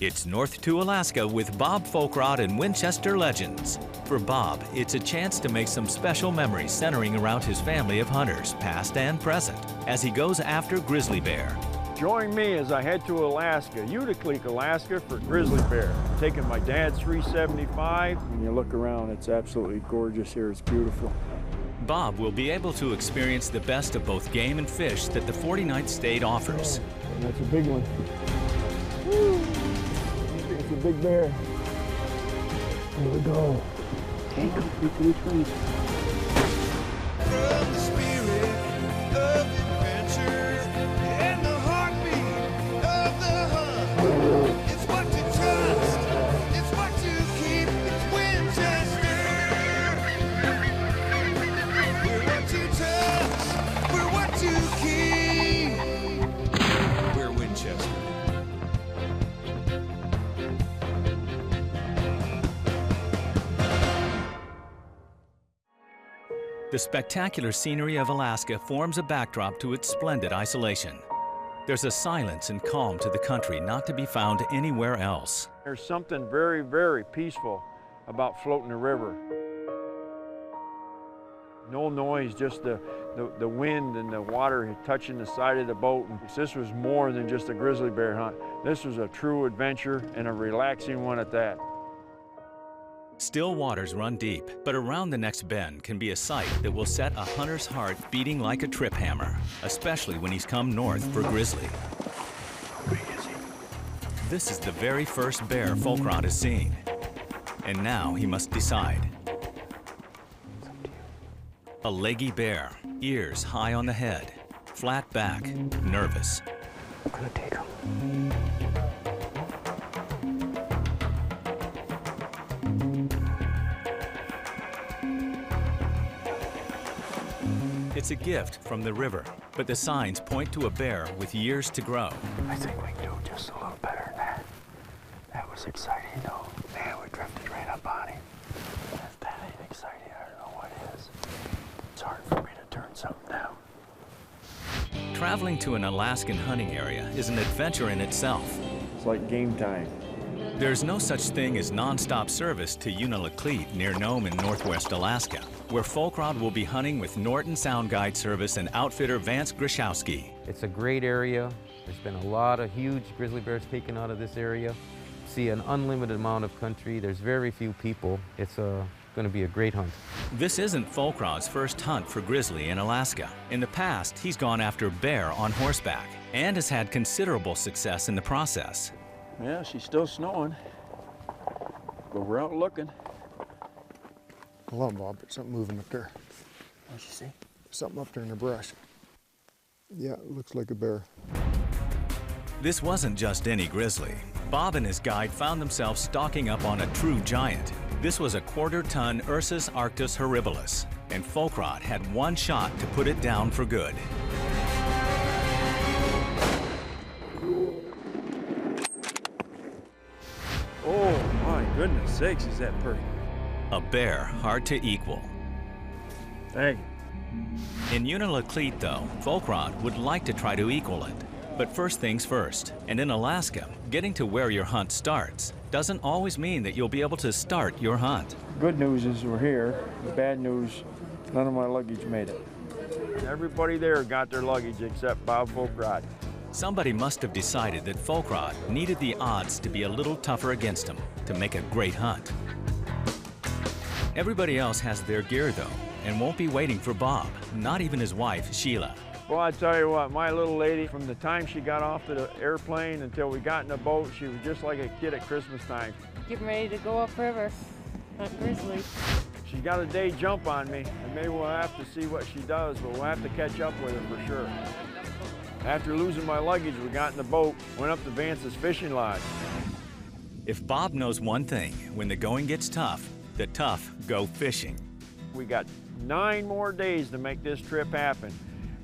It's North to Alaska with Bob Foulkrod and Winchester Legends. For Bob, it's a chance to make some special memories centering around his family of hunters, past and present, as he goes after grizzly bear. Join me as I head to Alaska, Utica, Alaska, for grizzly bear. I'm taking my dad's 375. When you look around, it's absolutely gorgeous here. It's beautiful. Bob will be able to experience the best of both game and fish that the 49th state offers. Oh, that's a big one. Woo. It's a big bear. Here we go. Take him. Which one? From the spirit of adventure and the heartbeat of the hunt. It's what to trust. It's what to keep. It's Winchester. We're what to trust. We're what to keep. We're Winchester. The spectacular scenery of Alaska forms a backdrop to its splendid isolation. There's a silence and calm to the country not to be found anywhere else. There's something very, very peaceful about floating the river. No noise, just the wind and the water touching the side of the boat. And this was more than just a grizzly bear hunt. This was a true adventure and a relaxing one at that. Still waters run deep, but around the next bend can be a sight that will set a hunter's heart beating like a trip hammer, especially when he's come north for grizzly. How big is he? This is the very first bear Foulkrod has seen. And now he must decide. A leggy bear, ears high on the head, flat back, nervous. I'm gonna take him. It's a gift from the river, but the signs point to a bear with years to grow. I think we can do just a little better than that. That was exciting, though. Man, we drifted right up on him. If that ain't exciting, I don't know what is. It's hard for me to turn something down. Traveling to an Alaskan hunting area is an adventure in itself. It's like game time. There's no such thing as non-stop service to Unalakleet near Nome in northwest Alaska, where Foulkrod will be hunting with Norton Sound Guide Service and outfitter Vance Grishowski. It's a great area. There's been a lot of huge grizzly bears taken out of this area. See an unlimited amount of country. There's very few people. It's going to be a great hunt. This isn't Foulkrod's first hunt for grizzly in Alaska. In the past, he's gone after bear on horseback and has had considerable success in the process. Yeah, she's still snowing, but we're out looking. Hold on, Bob, there's something moving up there. What'd you see? Something up there in the brush. Yeah, it looks like a bear. This wasn't just any grizzly. Bob and his guide found themselves stalking up on a true giant. This was a quarter-ton Ursus arctos horribilis, and Foulkrod had one shot to put it down for good. Oh, my goodness sakes, is that pretty. A bear hard to equal. Thank you. In Unalakleet, though, Foulkrod would like to try to equal it. But first things first, and in Alaska, getting to where your hunt starts doesn't always mean that you'll be able to start your hunt. Good news is we're here. The bad news, none of my luggage made it. Everybody there got their luggage except Bob Foulkrod. Somebody must have decided that Foulkrod needed the odds to be a little tougher against him to make a great hunt. Everybody else has their gear, though, and won't be waiting for Bob, not even his wife, Sheila. Well, I tell you what, my little lady, from the time she got off the airplane until we got in the boat, she was just like a kid at Christmas time. Getting ready to go upriver, hunt grizzly. She's got a day jump on me, and maybe we'll have to see what she does, but we'll have to catch up with her for sure. After losing my luggage, we got in the boat, went up to Vance's fishing lodge. If Bob knows one thing, when the going gets tough, the tough go fishing. We got 9 more days to make this trip happen.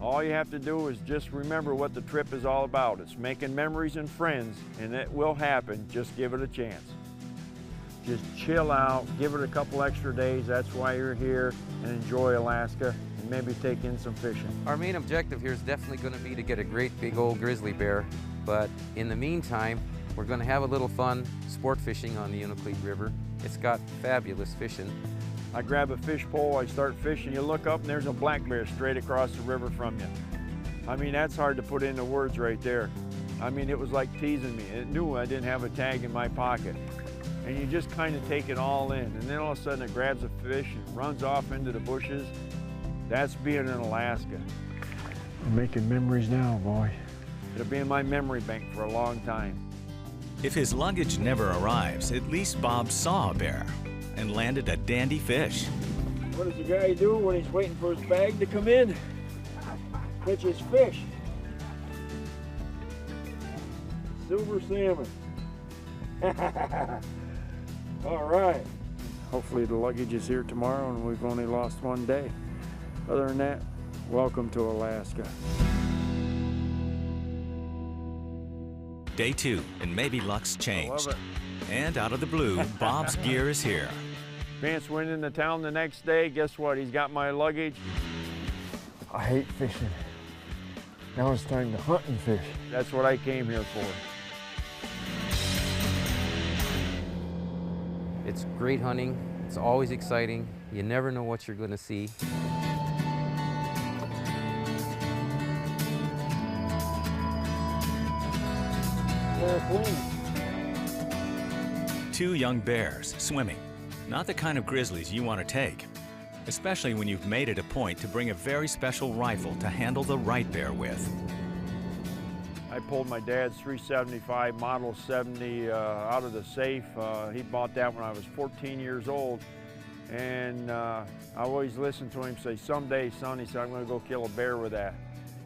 All you have to do is just remember what the trip is all about. It's making memories and friends, and it will happen. Just give it a chance. Just chill out, give it a couple extra days. That's why you're here, and enjoy Alaska, and maybe take in some fishing. Our main objective here is definitely going to be to get a great big old grizzly bear, but in the meantime, We're going to have a little fun sport fishing on the Unalakleet River. It's got fabulous fishing. I grab a fish pole, I start fishing, you look up and there's a black bear straight across the river from you. I mean, that's hard to put into words right there. I mean, it was like teasing me. It knew I didn't have a tag in my pocket. And you just kind of take it all in. And then all of a sudden it grabs a fish and runs off into the bushes. That's being in Alaska. I'm making memories now, boy. It'll be in my memory bank for a long time. If his luggage never arrives, at least Bob saw a bear and landed a dandy fish. What does the guy do when he's waiting for his bag to come in? Catch his fish. Silver salmon. All right. Hopefully the luggage is here tomorrow and we've only lost one day. Other than that, welcome to Alaska. Day 2, and maybe luck's changed. I love it. And out of the blue, Bob's gear is here. Vance went into town the next day. Guess what? He's got my luggage. I hate fishing. Now it's time to hunt and fish. That's what I came here for. It's great hunting. It's always exciting. You never know what you're going to see. Two young bears swimming. Not the kind of grizzlies you want to take, especially when you've made it a point to bring a very special rifle to handle the right bear with. I pulled my dad's .375 Model 70 out of the safe. He bought that when I was 14 years old. And I always listened to him say, someday, son, he said, I'm going to go kill a bear with that.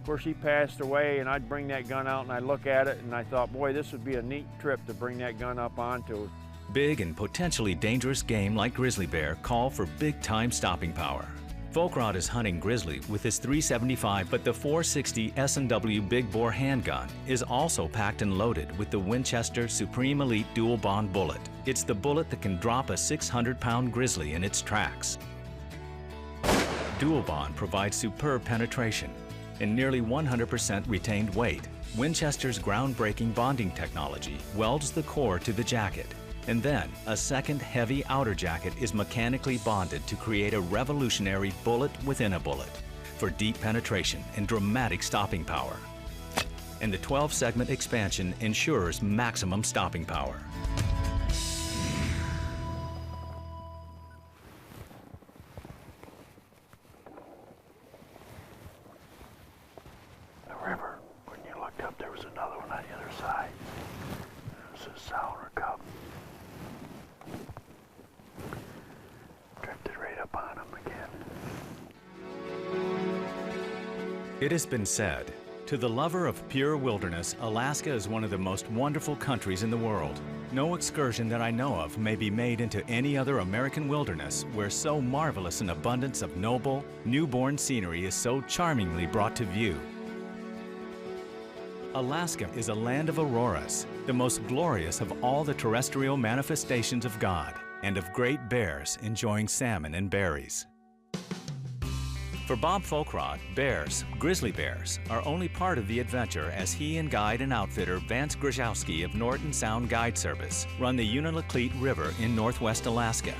Of course, he passed away, and I'd bring that gun out and I'd look at it, and I thought, boy, this would be a neat trip to bring that gun up onto. Big and potentially dangerous game like grizzly bear call for big-time stopping power. Foulkrod is hunting grizzly with his .375, but the .460 S&W big bore handgun is also packed and loaded with the Winchester Supreme Elite dual bond bullet. It's the bullet that can drop a 600-pound grizzly in its tracks. Dual bond provides superb penetration and nearly 100% retained weight. Winchester's groundbreaking bonding technology welds the core to the jacket. And then, a second heavy outer jacket is mechanically bonded to create a revolutionary bullet within a bullet for deep penetration and dramatic stopping power. And the 12-segment expansion ensures maximum stopping power. The river, when you looked up, there was another one on the other side. It was a sow or cub. Drifted right up on him again. It has been said, to the lover of pure wilderness, Alaska is one of the most wonderful countries in the world. No excursion that I know of may be made into any other American wilderness where so marvelous an abundance of noble, newborn scenery is so charmingly brought to view. Alaska is a land of auroras, the most glorious of all the terrestrial manifestations of God, and of great bears enjoying salmon and berries. For Bob Foulkrod, bears, grizzly bears, are only part of the adventure as he and guide and outfitter Vance Grajowski of Norton Sound Guide Service run the Unalakleet River in northwest Alaska.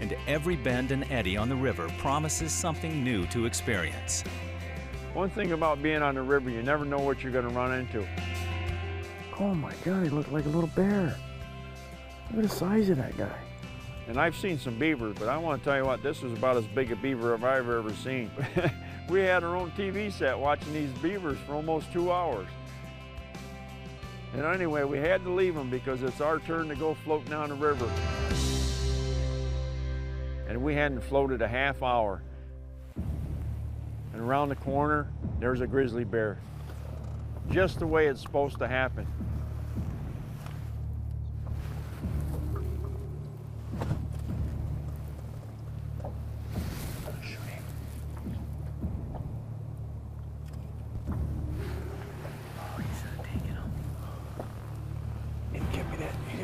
And every bend and eddy on the river promises something new to experience. One thing about being on the river, you never know what you're going to run into. Oh my God, he looked like a little bear. Look at the size of that guy. And I've seen some beavers, but I want to tell you what, this was about as big a beaver as I've ever seen. We had our own TV set watching these beavers for almost 2 hours. And anyway, we had to leave them because it's our turn to go float down the river. And we hadn't floated a half hour. And around the corner, there's a grizzly bear. Just the way it's supposed to happen.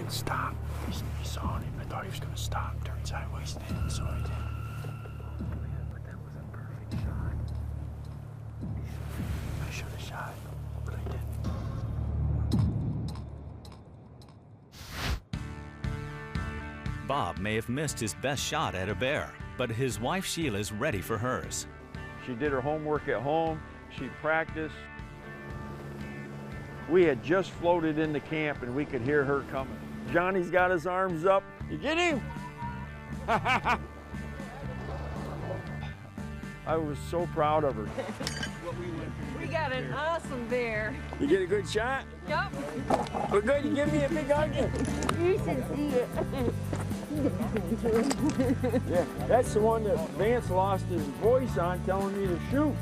Stop. He saw him. I thought he was going to stop, turn sideways, and so he did. But that was a perfect shot. I should have shot, but I didn't. Bob may have missed his best shot at a bear, but his wife Sheila's ready for hers. She did her homework at home. She practiced. We had just floated into camp and we could hear her coming. Johnny's got his arms up. You get him? I was so proud of her. We got an awesome bear. You get a good shot? Yup. We're good. You give me a big hug. You should see it. Yeah, that's the one that Vance lost his voice on telling me to shoot.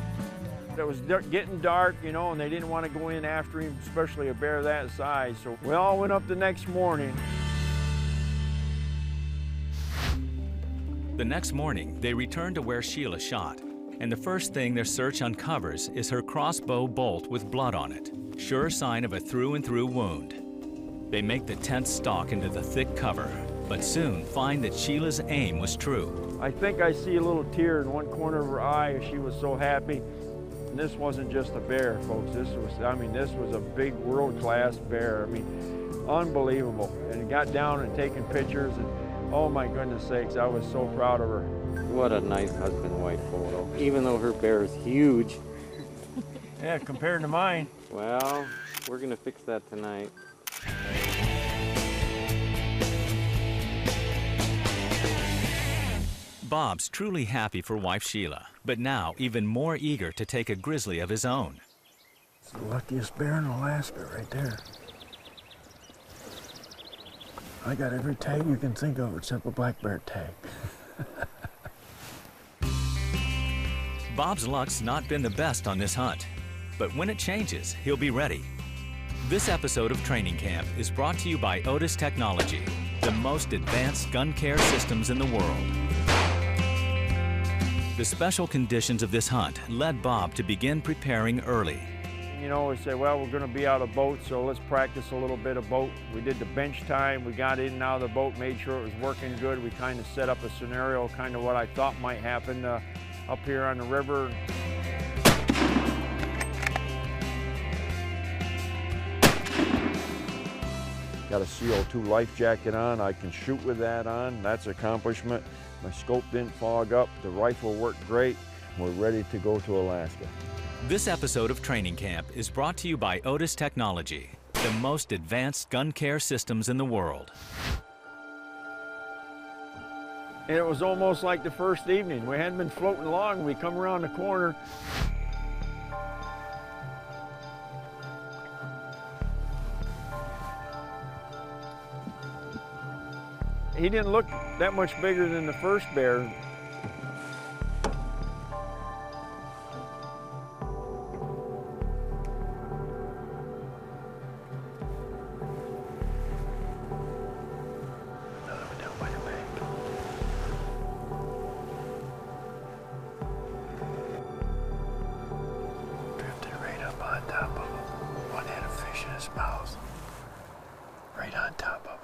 It was getting dark, you know, and they didn't want to go in after him, especially a bear that size. So we all went up the next morning. The next morning, they return to where Sheila shot, and the first thing their search uncovers is her crossbow bolt with blood on it, sure sign of a through-and-through wound. They make the tent stalk into the thick cover, but soon find that Sheila's aim was true. I think I see a little tear in one corner of her eye. She was so happy. And this wasn't just a bear, folks. This was a big world-class bear. I mean, unbelievable. And it got down and taking pictures, and oh my goodness sakes, I was so proud of her. What a nice husband-wife photo, even though her bear is huge. Yeah, compared to mine. Well, we're gonna fix that tonight. Bob's truly happy for wife Sheila, but now even more eager to take a grizzly of his own. It's the luckiest bear in Alaska right there. I got every tag you can think of except a black bear tag. Bob's luck's not been the best on this hunt, but when it changes, he'll be ready. This episode of Training Camp is brought to you by Otis Technology, the most advanced gun care systems in the world. The special conditions of this hunt led Bob to begin preparing early. You know, we said, well, we're going to be out of boat, so let's practice a little bit of boat. We did the bench time. We got in and out of the boat, made sure it was working good. We kind of set up a scenario, kind of what I thought might happen up here on the river. Got a CO2 life jacket on. I can shoot with that on. That's an accomplishment. My scope didn't fog up. The rifle worked great. We're ready to go to Alaska. This episode of Training Camp is brought to you by Otis Technology, the most advanced gun care systems in the world. And it was almost like the first evening. We hadn't been floating along. We come around the corner. He didn't look that much bigger than the first bear. Drifted right up on top of him. One had a fish in his mouth. Right on top of him.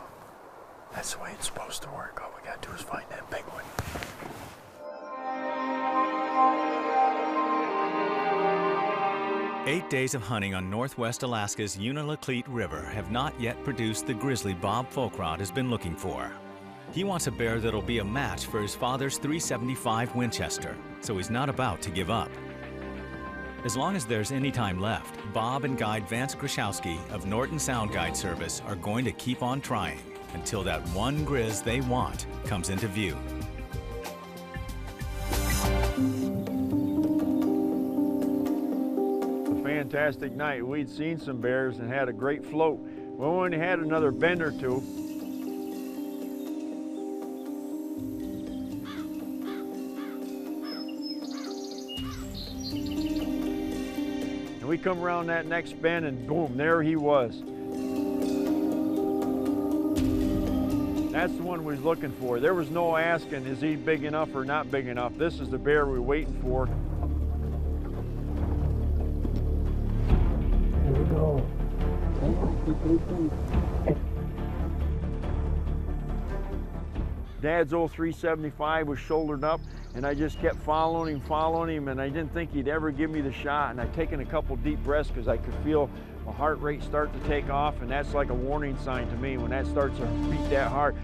That's the way it's supposed to work. All we gotta do is find that big one. Eight days of hunting on northwest Alaska's Unalakleet River have not yet produced the grizzly Bob Foulkrod has been looking for. He wants a bear that'll be a match for his father's .375 Winchester, so he's not about to give up. As long as there's any time left, Bob and guide Vance Grishowski of Norton Sound Guide Service are going to keep on trying until that one grizz they want comes into view. A fantastic night. We'd seen some bears and had a great float. We only had another bend or two. And we come around that next bend and boom, there he was. That's the one we was looking for. There was no asking, is he big enough or not big enough? This is the bear we were waiting for. Here we go. Dad's old .375 was shouldered up, and I just kept following him, and I didn't think he'd ever give me the shot, and I'd taken a couple deep breaths because I could feel my heart rate start to take off, and that's like a warning sign to me when that starts to beat that hard.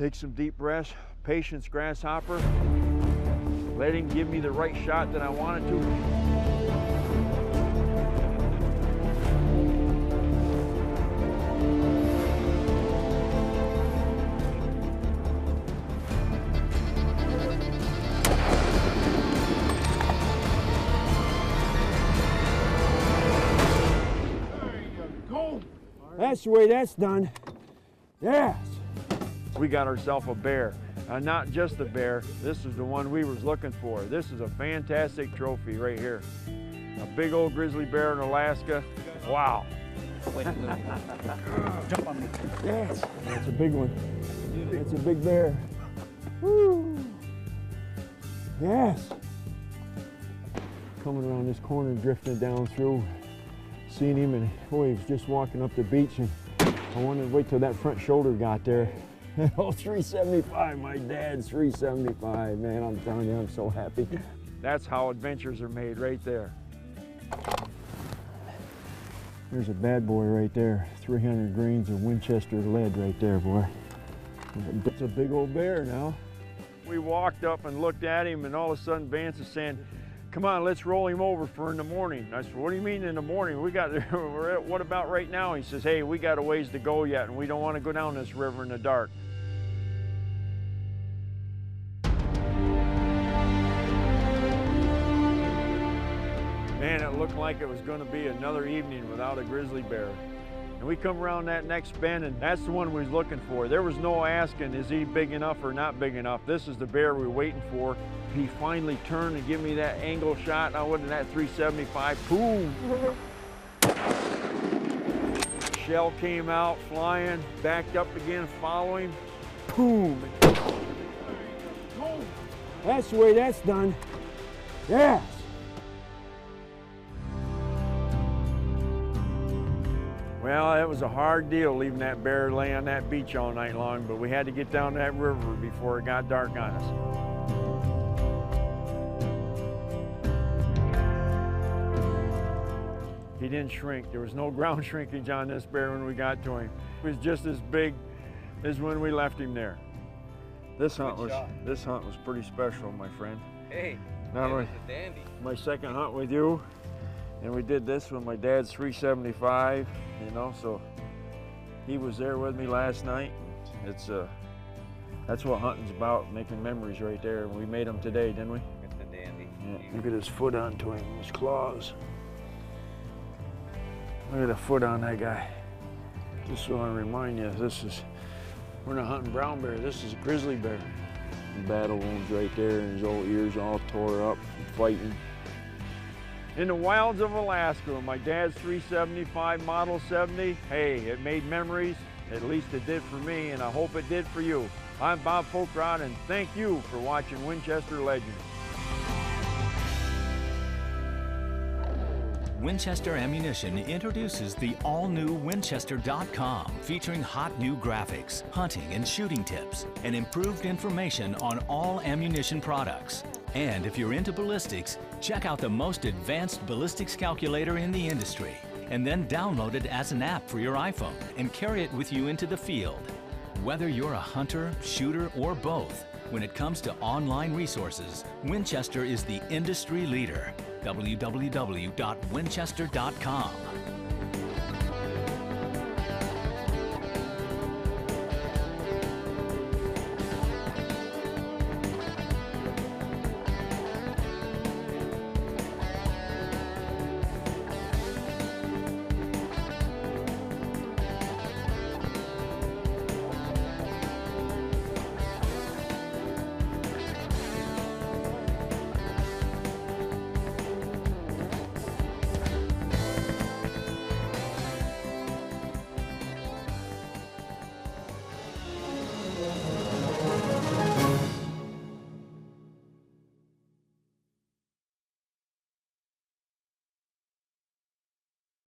Take some deep breaths. Patience, grasshopper. Let him give me the right shot that I wanted to. That's the way that's done. Yes. We got ourselves a bear. Not just a bear, this is the one we was looking for. This is a fantastic trophy right here. A big old grizzly bear in Alaska. Wow. Jump on me. Yes, that's a big one. That's a big bear. Woo. Yes. Coming around this corner, drifting down through, seen him, and boy, he was just walking up the beach, and I wanted to wait till that front shoulder got there. Oh, 375, my dad's 375. Man, I'm telling you, I'm so happy. That's how adventures are made right there. There's a bad boy right there. 300 grains of Winchester lead right there, boy. It's a big old bear now. We walked up and looked at him, and all of a sudden Vance is saying, come on, let's roll him over for in the morning. I said, what do you mean in the morning? What about right now? He says, hey, we got a ways to go yet, and we don't want to go down this river in the dark. Man, it looked like it was going to be another evening without a grizzly bear. And we come around that next bend, and that's the one we was looking for. There was no asking, is he big enough or not big enough? This is the bear we were waiting for. He finally turned and gave me that angle shot, and I went in that 375. Boom! Shell came out flying, backed up again, following. Boom! That's the way that's done. Yes! Well, it was a hard deal leaving that bear lay on that beach all night long, but we had to get down that river before it got dark on us. He didn't shrink. There was no ground shrinkage on this bear when we got to him. It was just as big as when we left him there. This hunt was pretty special, my friend. Hey, Not it's a dandy. my second hunt with you, and we did this with my dad's 375, you know, so he was there with me last night. That's what hunting's about, making memories right there, and we made them today, didn't we? It's a dandy. Yeah, look at his foot onto him, his claws. Look at the foot on that guy. Just so I remind you, we're not hunting brown bear, this is a grizzly bear. Battle wounds right there, and his old ears all tore up, fighting. In the wilds of Alaska, with my dad's 375 Model 70, hey, it made memories. At least it did for me, and I hope it did for you. I'm Bob Foulkrod, and thank you for watching Winchester Legends. Winchester Ammunition introduces the all-new Winchester.com, featuring hot new graphics, hunting and shooting tips, and improved information on all ammunition products. And if you're into ballistics, check out the most advanced ballistics calculator in the industry, and then download it as an app for your iPhone and carry it with you into the field. Whether you're a hunter, shooter, or both, when it comes to online resources, Winchester is the industry leader. www.winchester.com.